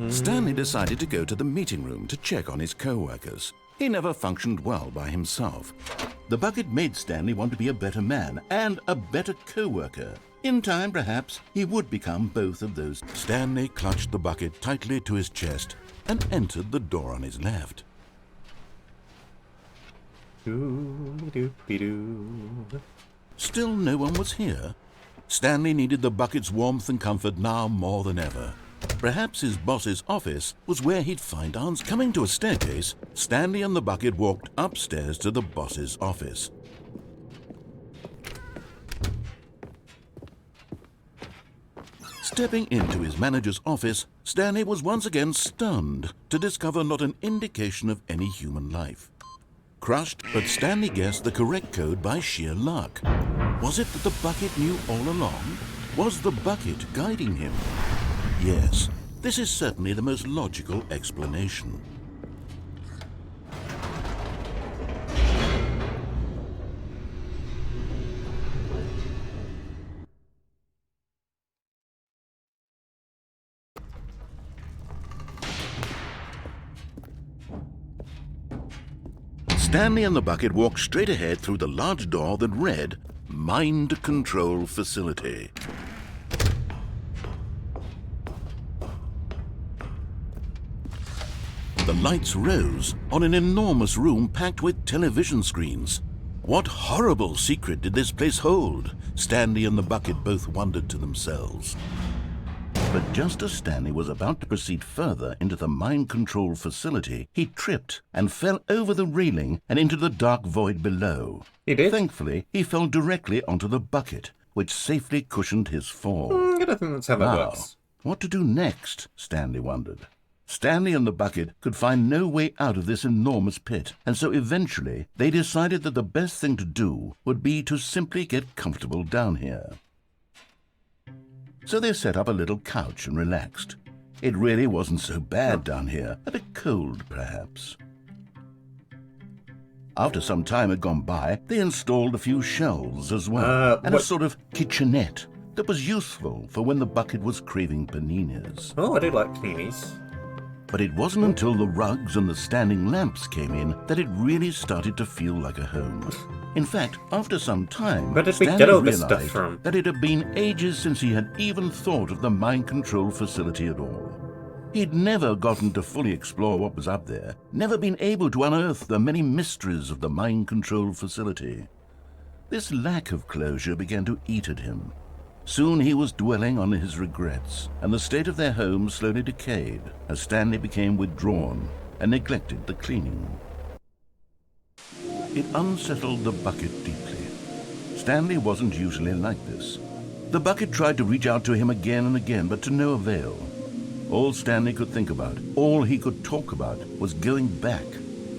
Stanley decided to go to the meeting room to check on his co-workers. He never functioned well by himself. The bucket made Stanley want to be a better man and a better co-worker. In time, perhaps, he would become both of those. Stanley clutched the bucket tightly to his chest and entered the door on his left. Still no one was here. Stanley needed the bucket's warmth and comfort now more than ever. Perhaps his boss's office was where he'd find answers. Coming to a staircase, Stanley and the bucket walked upstairs to the boss's office. Stepping into his manager's office, Stanley was once again stunned to discover not an indication of any human life. Crushed, but Stanley guessed the correct code by sheer luck. Was it that the bucket knew all along? Was the bucket guiding him? Yes, this is certainly the most logical explanation. Stanley and the bucket walked straight ahead through the large door that read, Mind Control Facility. The lights rose on an enormous room packed with television screens. What horrible secret did this place hold? Stanley and the bucket both wondered to themselves. But just as Stanley was about to proceed further into the mind control facility, he tripped and fell over the railing and into the dark void below. He did? Thankfully, he fell directly onto the bucket, which safely cushioned his fall. I don't think that's how that works. What to do next? Stanley wondered. Stanley and the bucket could find no way out of this enormous pit, and so eventually they decided that the best thing to do would be to simply get comfortable down here. So they set up a little couch and relaxed. It really wasn't so bad down here, a bit cold perhaps. After some time had gone by, they installed a few shelves as well, and a sort of kitchenette that was useful for when the bucket was craving paninis. Oh, I do like paninis. But it wasn't until the rugs and the standing lamps came in that it really started to feel like a home. In fact, after some time, Where did we Stanley get all this realized stuff from? that it had been ages since he had even thought of the mind control facility at all. He'd never gotten to fully explore what was up there, never been able to unearth the many mysteries of the mind control facility. This lack of closure began to eat at him. Soon he was dwelling on his regrets, and the state of their home slowly decayed as Stanley became withdrawn and neglected the cleaning. It unsettled the bucket deeply. Stanley wasn't usually like this. The bucket tried to reach out to him again and again, but to no avail. All Stanley could think about, all he could talk about, was going back,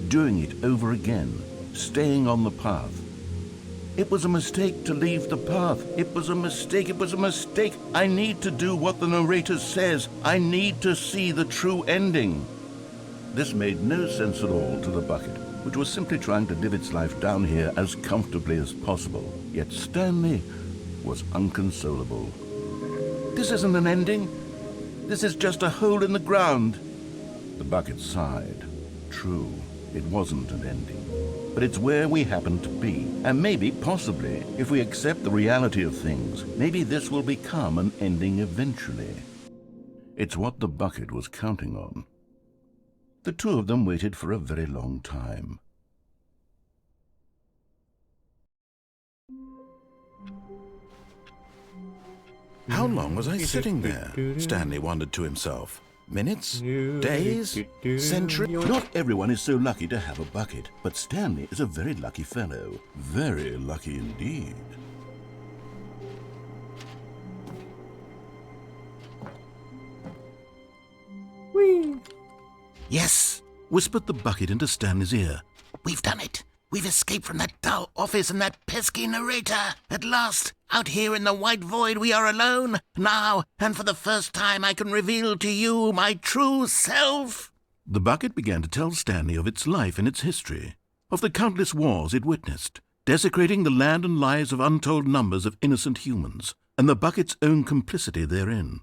doing it over again, staying on the path. It was a mistake to leave the path. It was a mistake. It was a mistake. I need to do what the narrator says. I need to see the true ending. This made no sense at all to the bucket, which was simply trying to live its life down here as comfortably as possible. Yet Stanley was inconsolable. This isn't an ending. This is just a hole in the ground. The bucket sighed. True, it wasn't an ending. But it's where we happen to be. And maybe, possibly, if we accept the reality of things, maybe this will become an ending eventually. It's what the bucket was counting on. The two of them waited for a very long time. How long was I sitting there? Stanley wondered to himself. Minutes? Days? Centuries? Not everyone is so lucky to have a bucket, but Stanley is a very lucky fellow. Very lucky indeed. Whee! Yes, whispered the bucket into Stanley's ear. We've done it. We've escaped from that dull office and that pesky narrator. At last, out here in the white void, we are alone. Now, and for the first time, I can reveal to you my true self. The bucket began to tell Stanley of its life and its history, of the countless wars it witnessed, desecrating the land and lives of untold numbers of innocent humans, and the bucket's own complicity therein,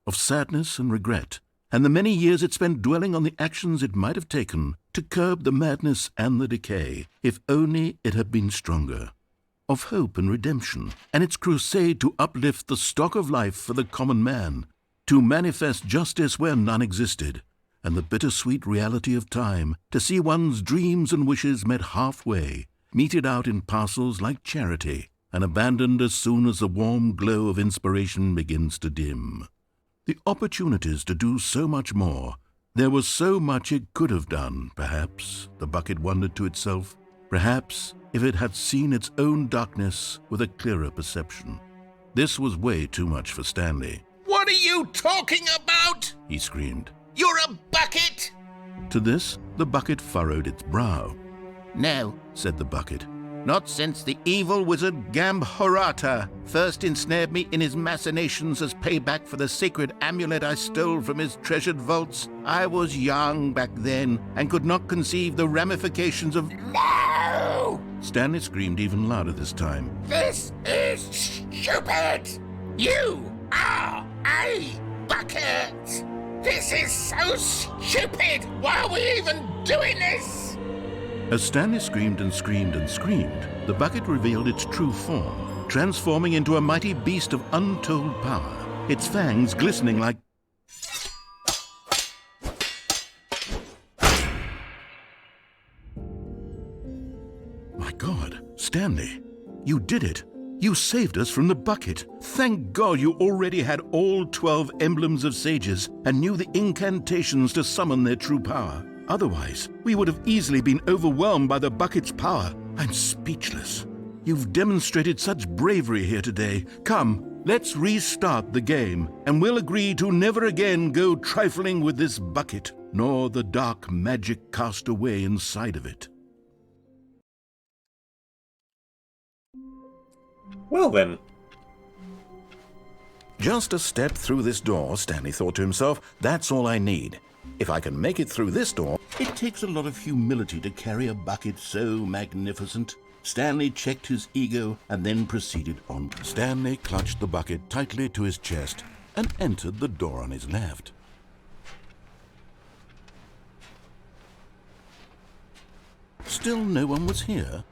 of sadness and regret, and the many years it spent dwelling on the actions it might have taken to curb the madness and the decay, if only it had been stronger. Of hope and redemption, and its crusade to uplift the stock of life for the common man, to manifest justice where none existed, and the bittersweet reality of time, to see one's dreams and wishes met halfway, meted out in parcels like charity, and abandoned as soon as the warm glow of inspiration begins to dim. The opportunities to do so much more. There was so much it could have done, perhaps, the bucket wondered to itself. Perhaps if it had seen its own darkness with a clearer perception. This was way too much for Stanley. "What are you talking about?" he screamed. "You're a bucket!" To this, the bucket furrowed its brow. "No," said the bucket. "not since the evil wizard Gambhorata first ensnared me in his machinations as payback for the sacred amulet I stole from his treasured vaults. I was young back then and could not conceive the ramifications of—" "No!" Stanley screamed even louder this time. "This is stupid! You are a bucket! This is so stupid! Why are we even doing this?" As Stanley screamed and screamed and screamed, the bucket revealed its true form, transforming into a mighty beast of untold power, its fangs glistening like... My God, Stanley, you did it. You saved us from the bucket. Thank God you already had all 12 emblems of sages and knew the incantations to summon their true power. Otherwise, we would have easily been overwhelmed by the bucket's power. I'm speechless. You've demonstrated such bravery here today. Come, let's restart the game, and we'll agree to never again go trifling with this bucket, nor the dark magic cast away inside of it. Well then. Just a step through this door, Stanley thought to himself. That's all I need. If I can make it through this door... It takes a lot of humility to carry a bucket so magnificent. Stanley checked his ego and then proceeded on. Stanley clutched the bucket tightly to his chest and entered the door on his left. Still no one was here.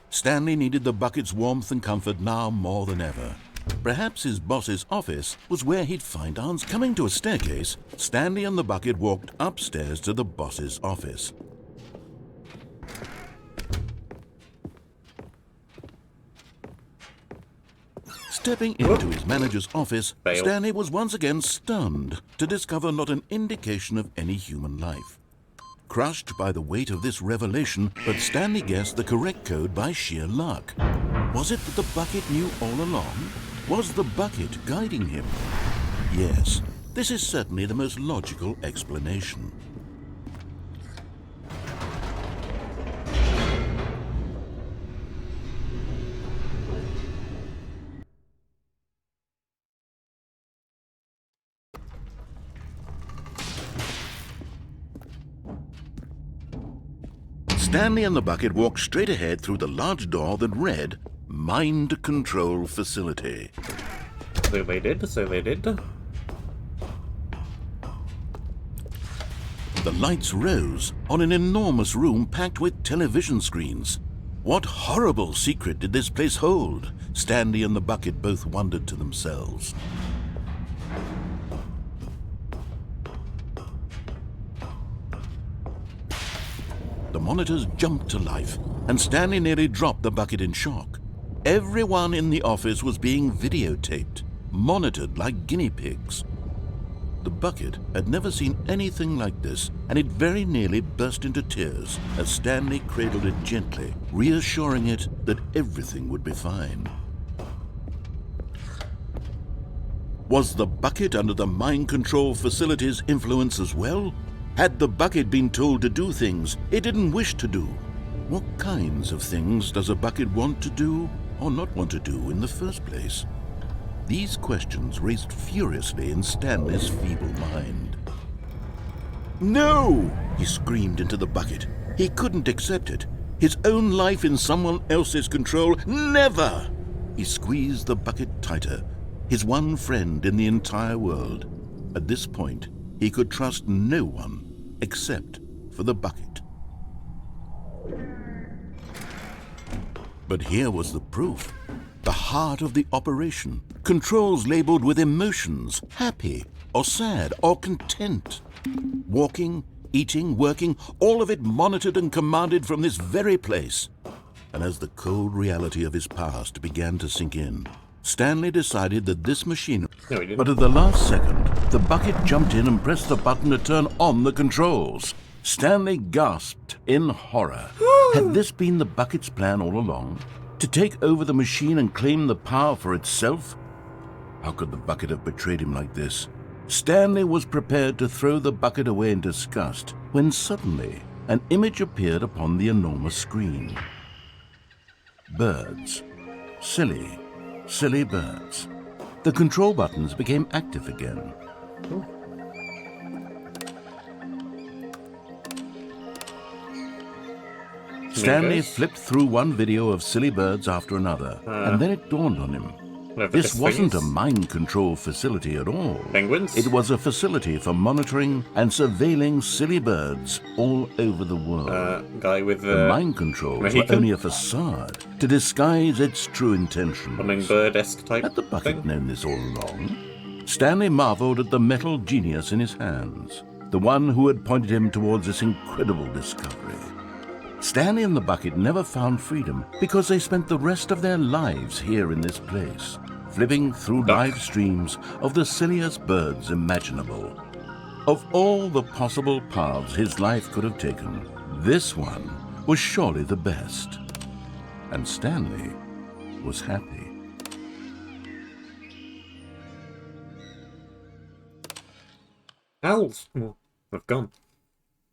Stanley needed the bucket's warmth and comfort now more than ever. Perhaps his boss's office was where he'd find answers. Coming to a staircase, Stanley and the bucket walked upstairs to the boss's office. Stepping into his manager's office, Fail. Stanley was once again stunned to discover not an indication of any human life. Crushed by the weight of this revelation, but Stanley guessed the correct code by sheer luck. Was it that the bucket knew all along? Was the bucket guiding him? Yes, this is certainly the most logical explanation. Stanley and the bucket walked straight ahead through the large door that read, Mind Control Facility. So they did. The lights rose on an enormous room packed with television screens. What horrible secret did this place hold? Stanley and the bucket both wondered to themselves. The monitors jumped to life, and Stanley nearly dropped the bucket in shock. Everyone in the office was being videotaped, monitored like guinea pigs. The bucket had never seen anything like this, and it very nearly burst into tears as Stanley cradled it gently, reassuring it that everything would be fine. Was the bucket under the mind control facility's influence as well? Had the bucket been told to do things it didn't wish to do? What kinds of things does a bucket want to do or not want to do in the first place? These questions raced furiously in Stanley's feeble mind. No! He screamed into the bucket. He couldn't accept it. His own life in someone else's control. Never! He squeezed the bucket tighter. His one friend in the entire world. At this point, he could trust no one except for the bucket. But here was the proof. The heart of the operation. Controls labeled with emotions, happy or sad or content. Walking, eating, working, all of it monitored and commanded from this very place. And as the cold reality of his past began to sink in, Stanley decided that this machine... No, he didn't. But at the last second, the bucket jumped in and pressed the button to turn on the controls. Stanley gasped in horror. Had this been the bucket's plan all along? To take over the machine and claim the power for itself? How could the bucket have betrayed him like this? Stanley was prepared to throw the bucket away in disgust when suddenly an image appeared upon the enormous screen. Birds. Silly, silly birds. The control buttons became active again. Stanley flipped through one video of silly birds after another, and then it dawned on him. This wasn't a mind control facility at all. Penguins? It was a facility for monitoring and surveilling silly birds all over the world. Guy with The mind controls were Mohican? only a facade to disguise its true intentions. Hummingbird-esque type Had the bucket thing? known this all along? Stanley marveled at the metal genius in his hands, the one who had pointed him towards this incredible discovery. Stanley and the bucket never found freedom because they spent the rest of their lives here in this place, flipping through live streams of the silliest birds imaginable. Of all the possible paths his life could have taken, this one was surely the best. And Stanley was happy. Owls! Oh, they've gone.